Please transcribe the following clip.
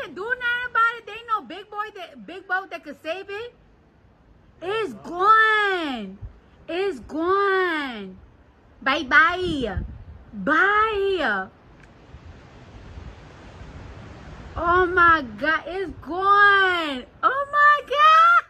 can't do nothing about it. There ain't no big boat that could save it. It's gone. It's gone. Bye bye. Bye. Oh my God, it's gone. Oh my God.